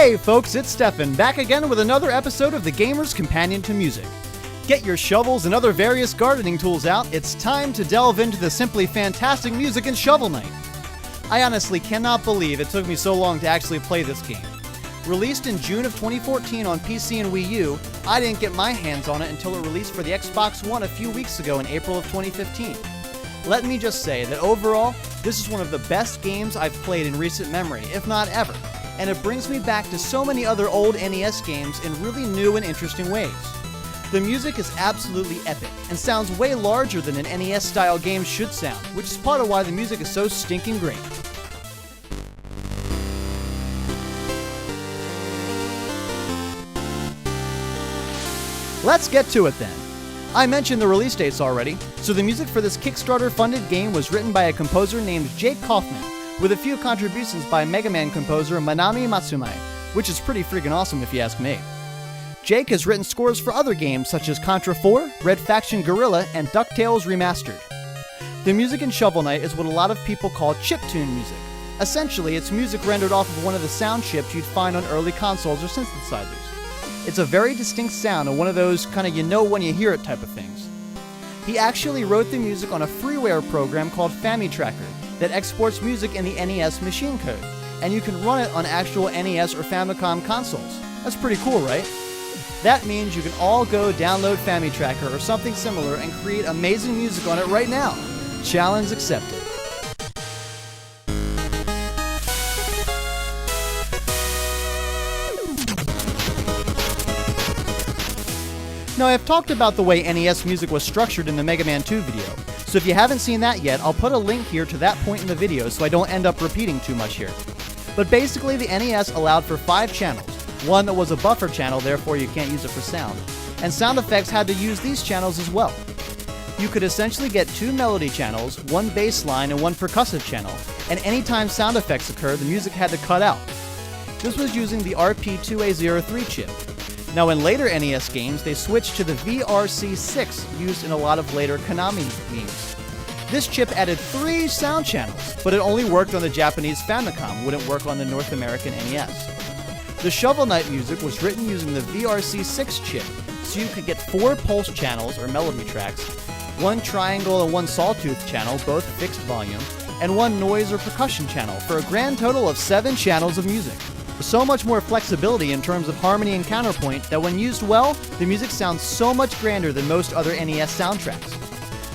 Hey folks, it's Stefan, back again with another episode of The Gamer's Companion to Music. Get your shovels and other various gardening tools out, it's time to delve into the simply fantastic music in Shovel Knight. I honestly cannot believe it took me so long to actually play this game. Released in June of 2014 on PC and Wii U, I didn't get my hands on it until it released for the Xbox One a few weeks ago in April of 2015. Let me just say that overall, this is one of the best games I've played in recent memory, if not ever. And it brings me back to so many other old NES games in really new and interesting ways. The music is absolutely epic, and sounds way larger than an NES-style game should sound, which is part of why the music is so stinking great. Let's get to it then. I mentioned the release dates already, so the music for this Kickstarter-funded game was written by a composer named Jake Kaufman, with a few contributions by Mega Man composer Manami Matsumae, which is pretty freaking awesome if you ask me. Jake has written scores for other games such as Contra 4, Red Faction Guerrilla, and DuckTales Remastered. The music in Shovel Knight is what a lot of people call chiptune music. Essentially, it's music rendered off of one of the sound chips you'd find on early consoles or synthesizers. It's a very distinct sound and one of those kind of you know when you hear it type of things. He actually wrote the music on a freeware program called FamiTracker that exports music in the NES machine code, and you can run it on actual NES or Famicom consoles. That's pretty cool, right? That means you can all go download FamiTracker or something similar and create amazing music on it right now. Challenge accepted. Now, I've talked about the way NES music was structured in the Mega Man 2 video, so if you haven't seen that yet, I'll put a link here to that point in the video so I don't end up repeating too much here. But basically, the NES allowed for 5 channels, one that was a buffer channel, therefore you can't use it for sound, and sound effects had to use these channels as well. You could essentially get 2 melody channels, 1 bass line, and 1 percussive channel, and anytime sound effects occur, the music had to cut out. This was using the RP2A03 chip. Now in later NES games, they switched to the VRC6 used in a lot of later Konami games. This chip added 3 sound channels, but it only worked on the Japanese Famicom, wouldn't work on the North American NES. The Shovel Knight music was written using the VRC6 chip, so you could get 4 pulse channels or melody tracks, 1 triangle and 1 sawtooth channel, both fixed volume, and 1 noise or percussion channel for a grand total of 7 channels of music. So much more flexibility in terms of harmony and counterpoint that when used well, the music sounds so much grander than most other NES soundtracks.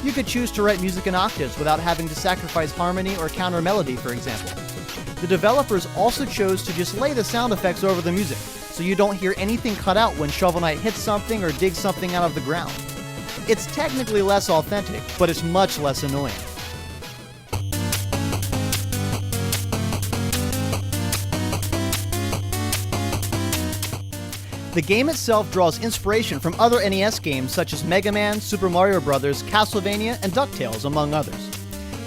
You could choose to write music in octaves without having to sacrifice harmony or counter melody, for example. The developers also chose to just lay the sound effects over the music, so you don't hear anything cut out when Shovel Knight hits something or digs something out of the ground. It's technically less authentic, but it's much less annoying. The game itself draws inspiration from other NES games such as Mega Man, Super Mario Bros., Castlevania, and DuckTales, among others.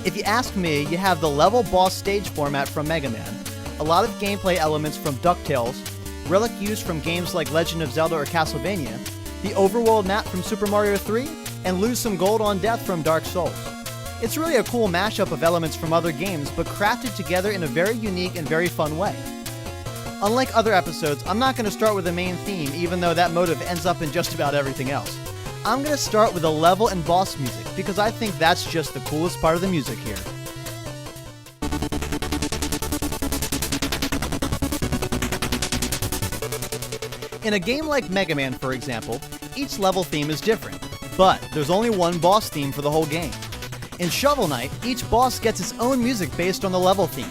If you ask me, you have the level boss stage format from Mega Man, a lot of gameplay elements from DuckTales, relic use from games like Legend of Zelda or Castlevania, the overworld map from Super Mario 3, and Lose Some Gold on Death from Dark Souls. It's really a cool mashup of elements from other games, but crafted together in a very unique and very fun way. Unlike other episodes, I'm not going to start with the main theme, even though that motive ends up in just about everything else. I'm going to start with the level and boss music, because I think that's just the coolest part of the music here. In a game like Mega Man, for example, each level theme is different, but there's only one boss theme for the whole game. In Shovel Knight, each boss gets its own music based on the level theme.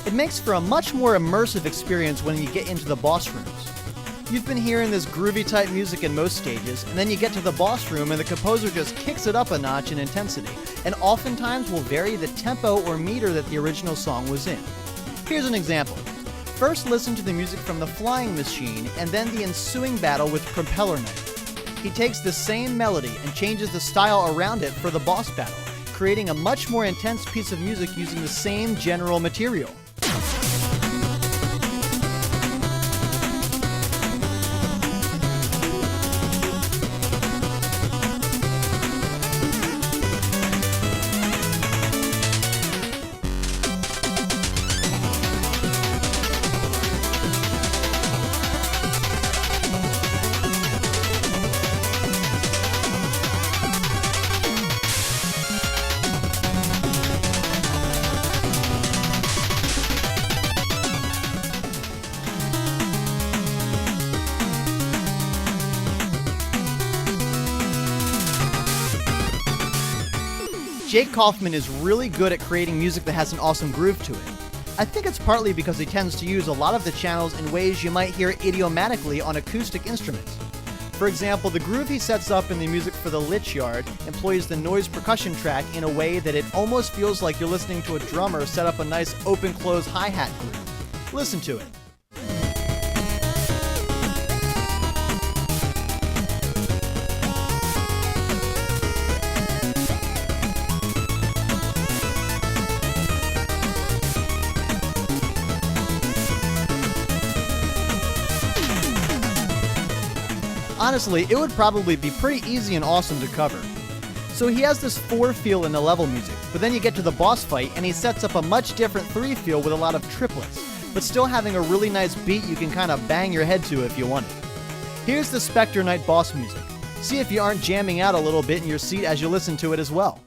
It makes for a much more immersive experience when you get into the boss rooms. You've been hearing this groovy type music in most stages, and then you get to the boss room and the composer just kicks it up a notch in intensity, and oftentimes will vary the tempo or meter that the original song was in. Here's an example. First listen to the music from the Flying Machine, and then the ensuing battle with Propeller Knight. He takes the same melody and changes the style around it for the boss battle, creating a much more intense piece of music using the same general material. Jake Kaufman is really good at creating music that has an awesome groove to it. I think it's partly because he tends to use a lot of the channels in ways you might hear idiomatically on acoustic instruments. For example, the groove he sets up in the music for the Lich Yard employs the noise percussion track in a way that it almost feels like you're listening to a drummer set up a nice open-close hi-hat groove. Listen to it. Honestly, it would probably be pretty easy and awesome to cover. So he has this 4 feel in the level music, but then you get to the boss fight and he sets up a much different 3 feel with a lot of triplets, but still having a really nice beat you can kind of bang your head to if you want it. Here's the Specter Knight boss music. See if you aren't jamming out a little bit in your seat as you listen to it as well.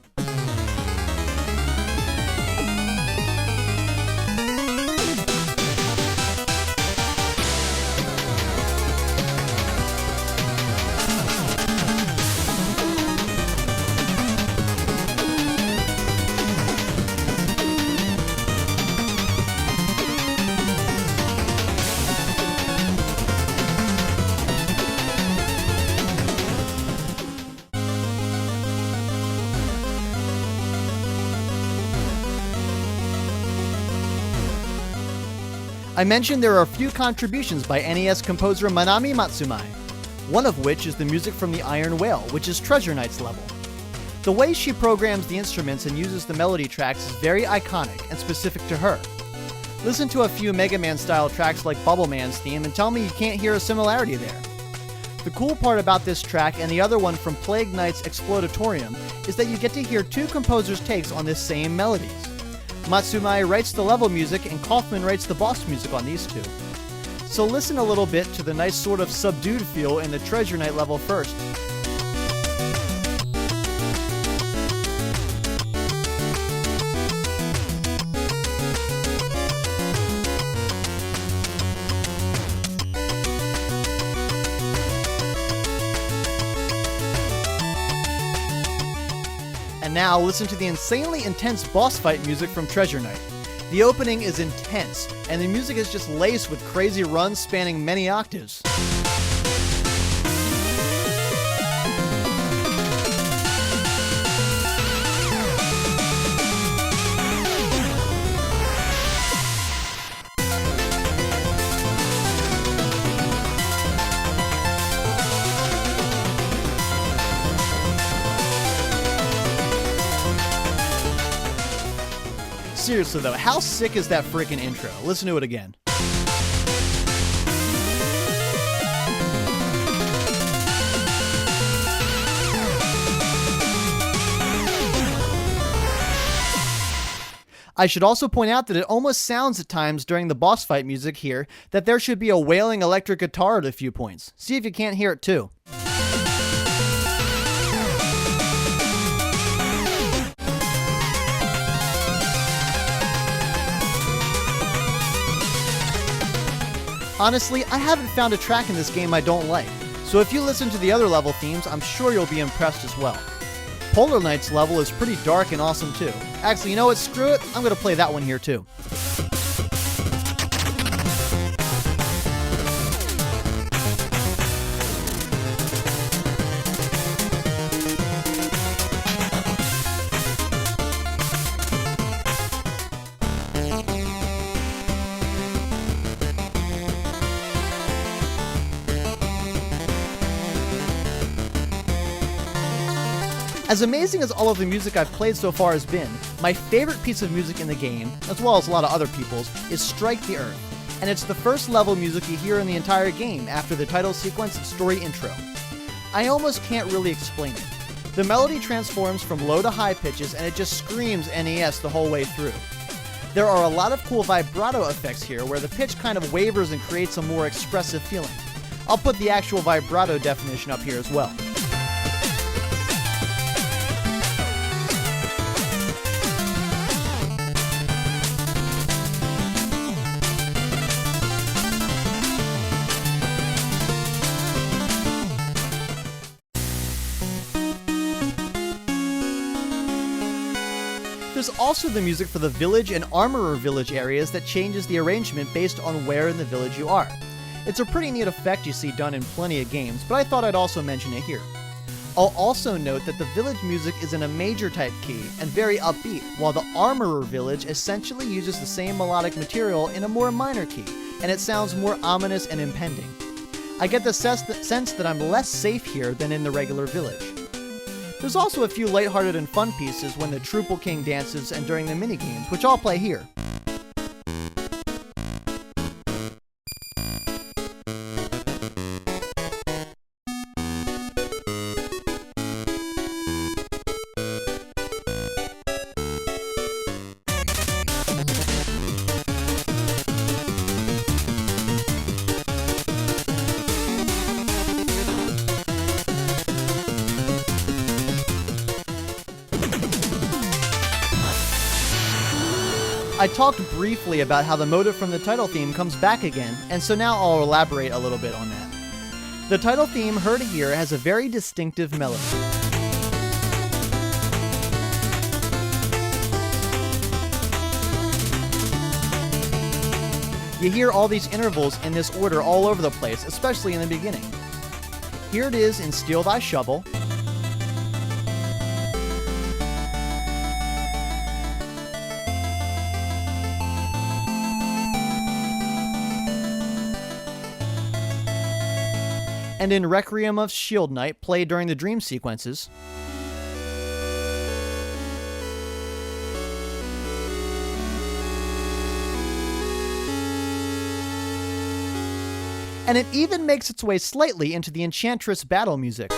I mentioned there are a few contributions by NES composer Manami Matsumae, one of which is the music from the Iron Whale, which is Treasure Knight's level. The way she programs the instruments and uses the melody tracks is very iconic and specific to her. Listen to a few Mega Man style tracks like Bubble Man's theme and tell me you can't hear a similarity there. The cool part about this track and the other one from Plague Knight's Explodatorium is that you get to hear 2 composers' takes on this same melodies. Matsumae writes the level music and Kaufman writes the boss music on these 2. So listen a little bit to the nice sort of subdued feel in the Treasure Knight level first. And now listen to the insanely intense boss fight music from Treasure Knight. The opening is intense, and the music is just laced with crazy runs spanning many octaves. Seriously though, how sick is that freaking intro? Listen to it again. I should also point out that it almost sounds at times during the boss fight music here that there should be a wailing electric guitar at a few points. See if you can't hear it too. Honestly, I haven't found a track in this game I don't like, so if you listen to the other level themes, I'm sure you'll be impressed as well. Polar Knight's level is pretty dark and awesome too. Actually, you know what? Screw it, I'm going to play that one here too. As amazing as all of the music I've played so far has been, my favorite piece of music in the game, as well as a lot of other people's, is Strike the Earth, and it's the first level music you hear in the entire game after the title sequence and story intro. I almost can't really explain it. The melody transforms from low to high pitches and it just screams NES the whole way through. There are a lot of cool vibrato effects here where the pitch kind of wavers and creates a more expressive feeling. I'll put the actual vibrato definition up here as well. There's also the music for the village and armorer village areas that changes the arrangement based on where in the village you are. It's a pretty neat effect you see done in plenty of games, but I thought I'd also mention it here. I'll also note that the village music is in a major type key and very upbeat, while the armorer village essentially uses the same melodic material in a more minor key, and it sounds more ominous and impending. I get the sense that I'm less safe here than in the regular village. There's also a few lighthearted and fun pieces when the Troople King dances and during the minigames, which I'll play here. I talked briefly about how the motive from the title theme comes back again, and so now I'll elaborate a little bit on that. The title theme heard here has a very distinctive melody. You hear all these intervals in this order all over the place, especially in the beginning. Here it is in Steal Thy Shovel. And in Requiem of Shield Knight, played during the dream sequences. And it even makes its way slightly into the Enchantress battle music.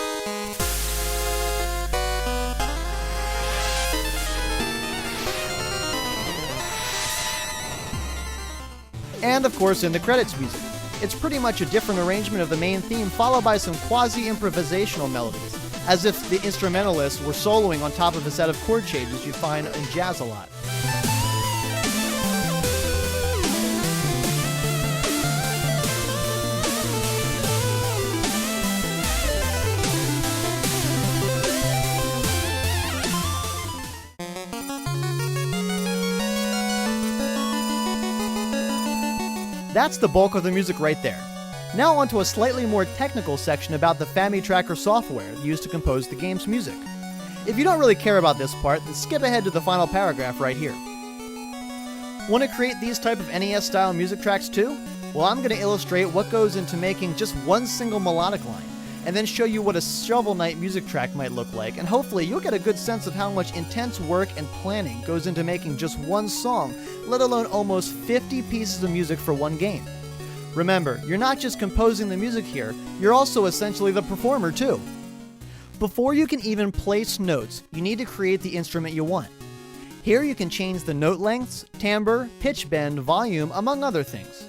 And of course in the credits music. It's pretty much a different arrangement of the main theme followed by some quasi-improvisational melodies, as if the instrumentalists were soloing on top of a set of chord changes you'd find in jazz a lot. That's the bulk of the music right there. Now onto a slightly more technical section about the FamiTracker software used to compose the game's music. If you don't really care about this part, then skip ahead to the final paragraph right here. Want to create these type of NES-style music tracks too? Well, I'm going to illustrate what goes into making just one single melodic line, and then show you what a Shovel Knight music track might look like, and hopefully you'll get a good sense of how much intense work and planning goes into making just one song, let alone almost 50 pieces of music for one game. Remember, you're not just composing the music here, you're also essentially the performer too. Before you can even place notes, you need to create the instrument you want. Here you can change the note lengths, timbre, pitch bend, volume, among other things.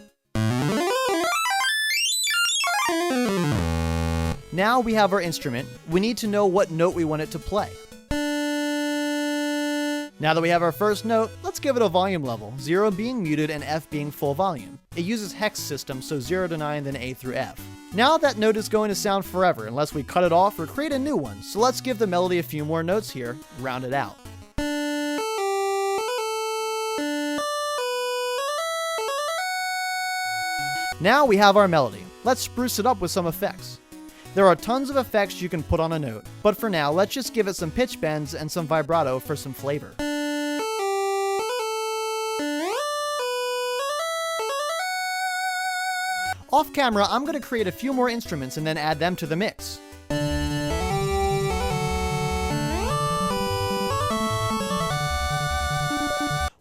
Now we have our instrument, we need to know what note we want it to play. Now that we have our first note, let's give it a volume level, 0 being muted and F being full volume. It uses hex system, so 0 to 9, then A through F. Now that note is going to sound forever unless we cut it off or create a new one, so let's give the melody a few more notes here, round it out. Now we have our melody. Let's spruce it up with some effects. There are tons of effects you can put on a note, but for now, let's just give it some pitch bends and some vibrato for some flavor. Off camera, I'm going to create a few more instruments and then add them to the mix.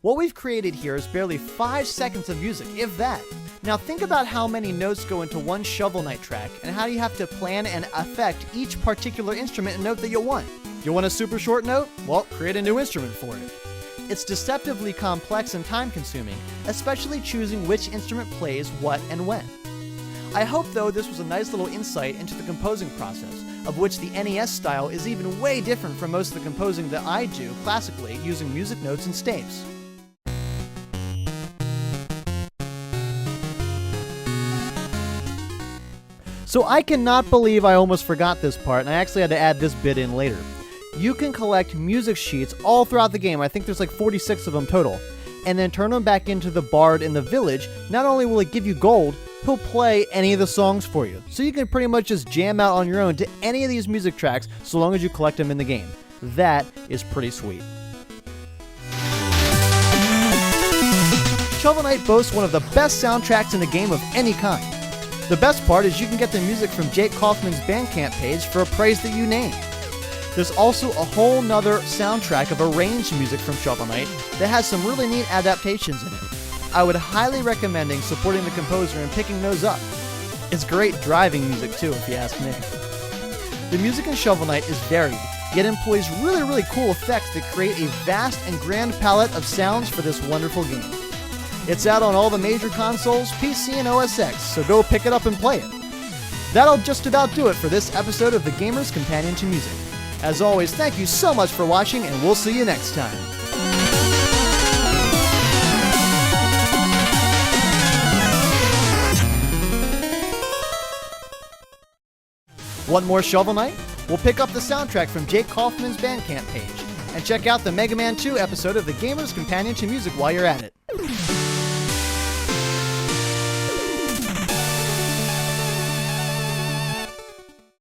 What we've created here is barely 5 seconds of music, if that. Now think about how many notes go into one Shovel Knight track, and how you have to plan and affect each particular instrument and note that you want. You want a super short note? Well, create a new instrument for it. It's deceptively complex and time-consuming, especially choosing which instrument plays what and when. I hope, though, this was a nice little insight into the composing process, of which the NES style is even way different from most of the composing that I do classically using music notes and staves. So I cannot believe I almost forgot this part, and I actually had to add this bit in later. you can collect music sheets all throughout the game. I think there's like 46 of them total. And then turn them back into the bard in the village. Not only will it give you gold, he'll play any of the songs for you. So you can pretty much just jam out on your own to any of these music tracks so long as you collect them in the game. That is pretty sweet. Shovel Knight boasts one of the best soundtracks in the game of any kind. The best part is you can get the music from Jake Kaufman's Bandcamp page for a price that you name. There's also a whole nother soundtrack of arranged music from Shovel Knight that has some really neat adaptations in it. I would highly recommend supporting the composer and picking those up. It's great driving music too, if you ask me. The music in Shovel Knight is varied, yet employs really cool effects that create a vast and grand palette of sounds for this wonderful game. It's out on all the major consoles, PC and OS X, so go pick it up and play it. That'll just about do it for this episode of The Gamer's Companion to Music. As always, thank you so much for watching, and we'll see you next time. Want more Shovel Knight? We'll pick up the soundtrack from Jake Kaufman's Bandcamp page, and check out the Mega Man 2 episode of The Gamer's Companion to Music while you're at it.